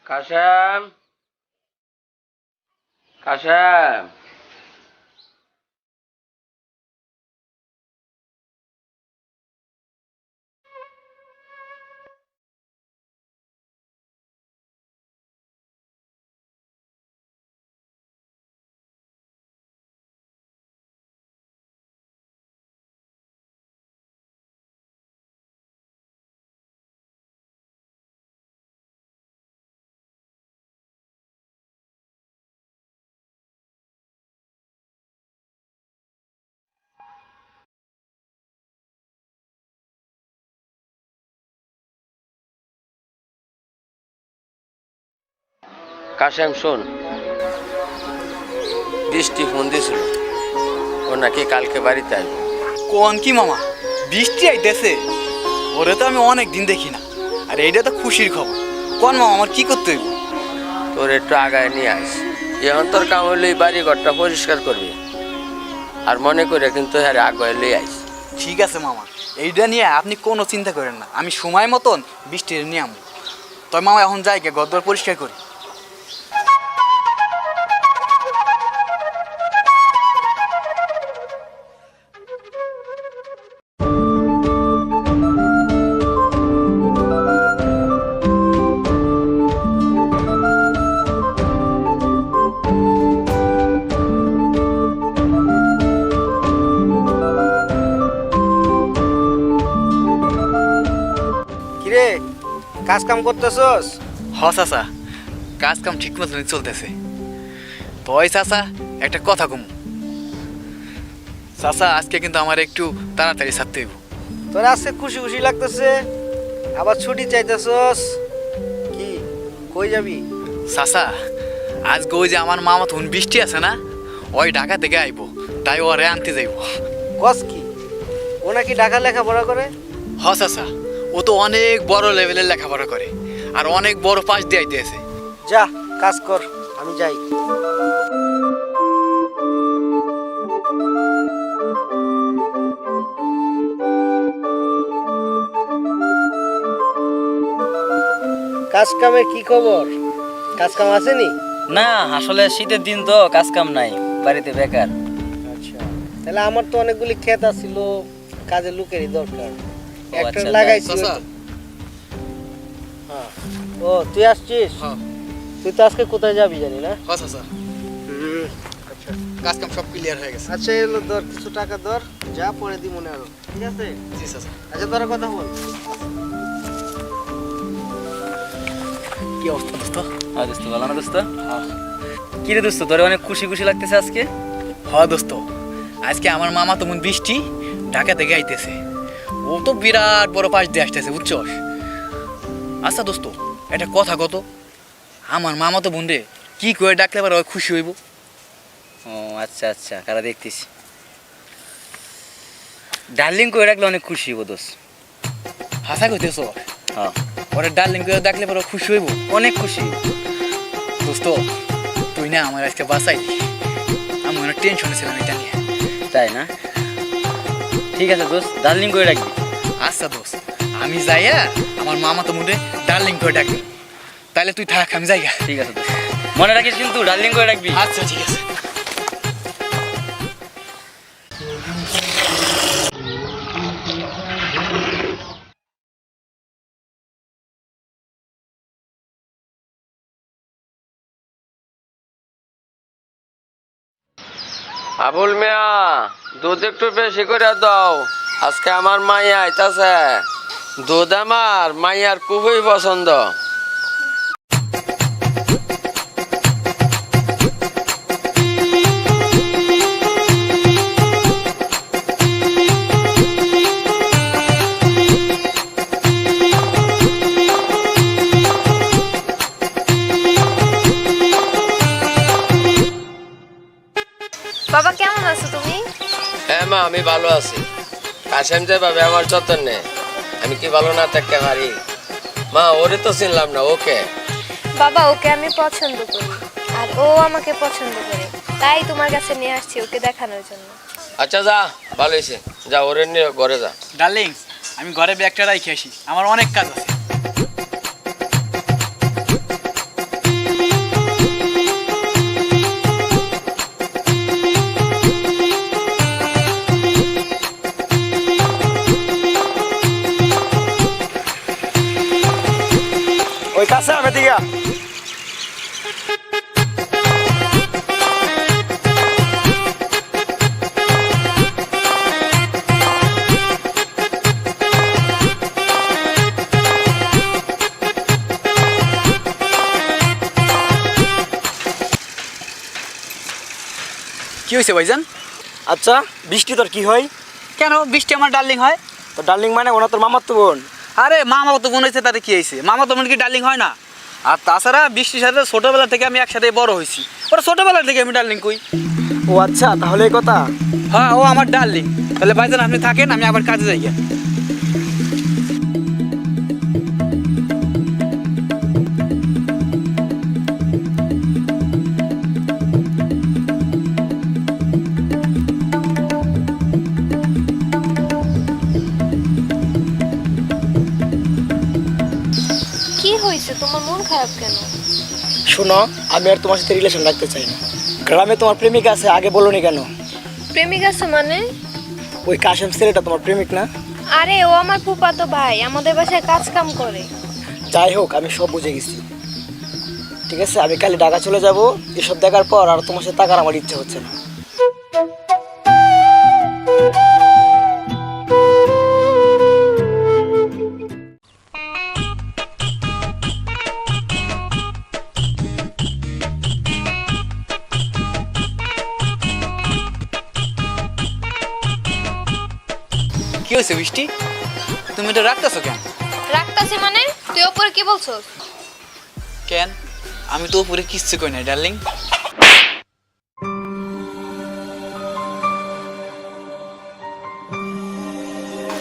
কাশেম, কাশেম। কাশেম শোন, বৃষ্টি ফোন দিছিল, ও নাকি কালকে বাড়িতে আসবে। কোন কি মামা, বৃষ্টি আইতেছে? ওরে তো আমি অনেক দিন দেখি না, আর এইটা তো খুশির খবর। কোন মামা, আমার কি করতে হইব? তোর একটু আগায় নিয়ে আস। এখন তোর কাম হইলে এই বাড়ি ঘরটা পরিষ্কার করবি, আর মনে করে কিন্তু হ্যাঁ আগায় লিয়ে আইস। ঠিক আছে মামা, এইটা নিয়ে আপনি কোনো চিন্তা করেন না, আমি সময় মতন বৃষ্টি নিয়ে আমবো। তবে মামা এখন যাই গে, ঘর দর পরিষ্কার করি। কিরে, কাজ কাম করতেছস? হ চাচা, কাজ কাম ঠিক মতন চলতেছে। তই চাচা একটা কথা কম, চাচা আজকে কিন্তু আমার একটু তাড়াতাড়ি ছাড়তে হইব। তোর আজকে খুশি খুশি লাগতেছে, আবার ছুটি চাইতেছস? কি কই যাবি? চাচা আজকে ওই যে আমার মামা তখন বৃষ্টি আছে না, ওই ঢাকা থেকে আইব, তাই ওরে আনতে যাইব। কস কি, ও নাকি ঢাকা লেখাপড়া করে? হ চাচা, ও তো অনেক বড় লেভেলের লেখাপড়া করে, আর অনেক বড় পাশ দিয়ে আইতেছে। যা কাজ কর, আমি যাই। কাজ কামের কি খবর? কাজ কাম আসেনি? না, আসলে শীতের দিন তো কাজ কাম নাই, বাড়িতে বেকার। আচ্ছা, তাহলে আমার তো অনেকগুলি ক্ষেত আছিল, কাজের লোকেরই দরকার। একটা আচ্ছা, লাগাইছি। চাচা। হ্যাঁ। ও তুই আসছিস? হ্যাঁ। তুই তো আজকে কোথায় যাবি জানি না? হ চাচা, আচ্ছা কাজ কাম সব ক্লিয়ার হয়ে গেছে। আচ্ছা, এলো ধর, কিছু টাকা ধর, যা পরে দি মনে আরো, ঠিক আছে? জি চাচা। আচ্ছা, তোরা কথা বল। কি অবস্থা দোস্ত? হ্যাঁ দোস্ত, ভালো না দোস্ত? কি রে দোস্ত, তোরে অনেক খুশি খুশি লাগতেছে আজকে? হ দোস্ত, আজকে আমার মামা তেমন বৃষ্টি ঢাকা থেকে আইতেছে, ও তো বিরাট বড় পাশ দিয়ে আসতেছে, বুঝছস? আচ্ছা দোস্ত, একটা কথা কত, আমার মামা তো বোন রে কি করে ডাকলে পারে খুশি হইব? ও আচ্ছা আচ্ছা, কারা দেখতিস। ডার্লিং করে রাখলে অনেক খুশি হবো দোস্ত। হাসা কইতেছ? হ্যাঁ, ওরে ডার্লিং করে ডাকলে পারে খুশি হইব? অনেক খুশি। দোস্ত তুই না আমার আজকে বাঁচাই, আমি অনেক টেনশনে ছিলাম এটা নিয়ে। তাই না? ঠিক আছে দোস্ত, ডার্লিং করে রাখবি। আচ্ছা দোস্ত, আমি যাইয়া আমার মামা তো মুন্ডে ডার্লিং করে ডাকবি, তাহলে তুই থাক, আমি যাইগা। ঠিক আছে দোস্ত, মনে রাখিস কিন্তু ডার্লিং করে রাখবি। আচ্ছা ঠিক আছে। আবুল মিয়া, দুধ একটু বেশি করে দাও, আজকে আমার মাইয়া আইতাছে। দুধ আমার মাইয়ার খুবই পছন্দ। বাবা কেমন আছো তুমি? হ্যাঁ মা, আমি ভালো আছি। কাশেম যেভাবে আমার যত্ন নেয়, আমি কি ভালো না থাকতে পারি? মা, ওরে তো চিনলাম না, ওকে? বাবা ওকে আমি পছন্দ করি, আর ও আমাকে পছন্দ করে, তাই তোমার কাছে নিয়ে আসছি ওকে দেখানোর জন্য। আচ্ছা যা, ভালো হয়েছে, যা ওরে নিয়ে ঘরে যা। ডার্লিং, আমি ঘরে ব্যাগটা রাখি আসি, আমার অনেক কাজ আছে। গিয়া। কি হয়েছে ভাইজান? আচ্ছা বৃষ্টি তোর কি হয়? কেন বৃষ্টি আমার ডার্লিং হয়? তোর ডার্লিং মানে ওনা তোর মামাতো বোন। আরে মামা তো বোন হয়েছে, তাতে কি হয়েছে? মামা তো বোন কি ডার্লিং হয় না? আর তাছাড়া বৃষ্টির সাথে ছোটবেলা থেকে আমি একসাথে বড় হয়েছি, ওরা ছোটবেলা থেকে আমি ডার্লিং কই। ও আচ্ছা, তাহলে এই কথা। হ্যাঁ, ও আমার ডার্লিং। তাহলে ভাইজান আপনি থাকেন, আমি আবার কাজে যাই। কি হয়েছে, তোমার মন খারাপ কেন? শোনো, আমি আর তোমার সাথে রিলেশন রাখতে চাই না। গ্রামে তোমার প্রেমিকা আছে, আগে বলোনি কেন? প্রেমিক আছে মানে? ওই কাশেম ছেলেটা তোমার প্রেমিক না? আরে ও আমার ফুফাতো ভাই, আমাদের বাসায় কাজ কাম করে। যাই হোক, আমি সব বুঝে গেছি। ঠিক আছে, আমি কালি ঢাকা চলে যাব। এসব দেখার পর আর তোমার সাথে থাকার আমার ইচ্ছা হচ্ছে না। কি হয়েছে বৃষ্টি? তুমি এটা রাখতেছো কেন? রাখতাছি মানে? তুই ওপরে কি বলছস? কেন? আমি তো উপরে কিচ্ছু কই না ডার্লিং।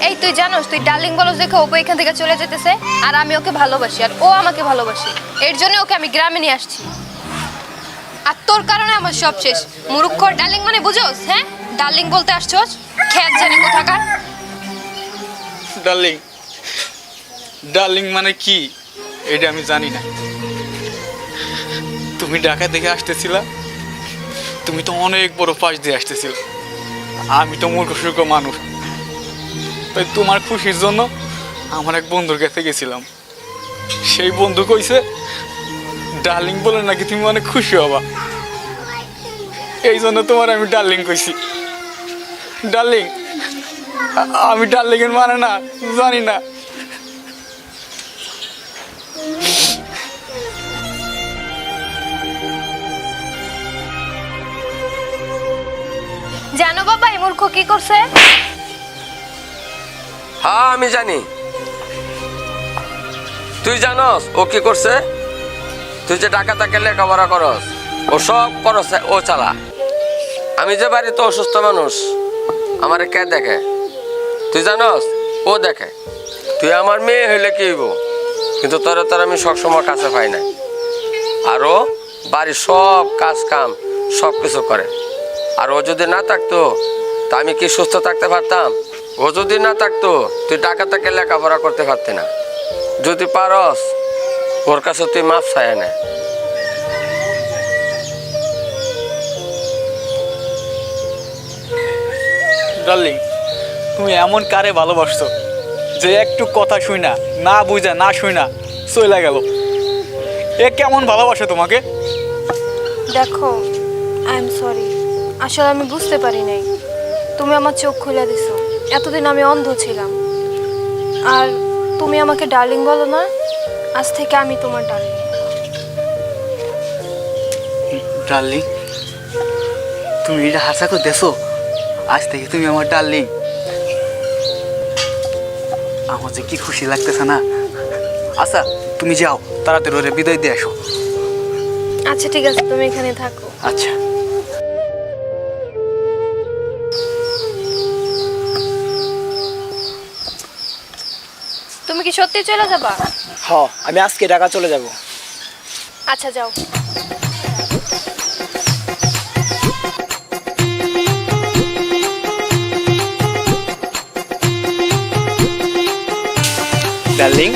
এই তুই জানোস, তুই ডার্লিং বলস দেখে ওপো এখান থেকে চলে যেতেছে, আর আমি ওকে ভালোবাসি আর ও আমাকে ভালোবাসে। এর জন্য ওকে আমি গ্রামে নিয়ে আসছি। আর তোর কারণে আমার সব শেষ। মুরুক্ষ ডার্লিং মানে বুঝোস? হ্যাঁ, ডার্লিং বলতে আসছস? খেত জানি কোথাকার। ডার্লিং, ডার্লিং মানে কি এটা আমি জানি না। তুমি ঢাকা থেকে আসতেছিলা, তুমি তো অনেক বড় পাশ দিয়ে আসতেছিলে। আমি তো মূর্খ সূর্খ মানুষ, তাই তোমার খুশির জন্য আমার এক বন্ধুর কাছে গেছিলাম। সেই বন্ধু কইছে ডার্লিং বলে নাকি তুমি অনেক খুশি হবা, এই জন্য তোমার আমি ডার্লিং কইছি। ডার্লিং, আমি ডার্লিং এর মানে না জানি না। জানো বাবা এই মূর্খ কি করছে? হ্যাঁ আমি জানি। তুই জানস ও কি করছে? তুই যে টাকা তাকে লেখাপড়া করস, ও সব করস ও চালা। আমি যে বাড়িতে অসুস্থ মানুষ, আমার কে দেখে? তুই জানস ও দেখে। তুই আমার মেয়ে হইলে কি হইব, কিন্তু তোর আমি সবসময় কাছে পাই না। আর ও বাড়ির সব কাজ কাম সব কিছু করে। আর ও যদি না থাকতো তা আমি কি সুস্থ থাকতে পারতাম? ও যদি না থাকতো তুই টাকা তাকে লেখাপড়া করতে পারতি না। যদি পারস ওর কাছে তুই মাপ চাই না। ডার্লিং, তুমি এমন কারে ভালোবাসছো যে একটু কথা শুই না, না বুঝা না শুই না চলে গেল? এ কেমন ভালোবাসে তোমাকে? দেখো, আই এম সরি, আসলে আমি বুঝতে পারি নাই। তুমি আমার চোখ খুলে দিছো। এতদিন আমি অন্ধ ছিলাম। আর তুমি আমাকে ডার্লিং বলো না, আজ থেকে আমি তোমার ডার্লিং। ডার্লিং, তুমি এটা হাসা করে দেছো? আজ থেকে তুমি আমার ডার্লিং। আমার যে কি খুশি লাগতেছে না। আচ্ছা তুমি যাও, তাড়াতাড়ি ওরে বিদায় দিয়ে আসো। আচ্ছা ঠিক আছে, তুমি এখানে থাকো। আচ্ছা। তুমি কি সত্যি চলে যাবা? হ, আমি আজকে ঢাকা চলে যাব। আচ্ছা যাও। ডার্লিং,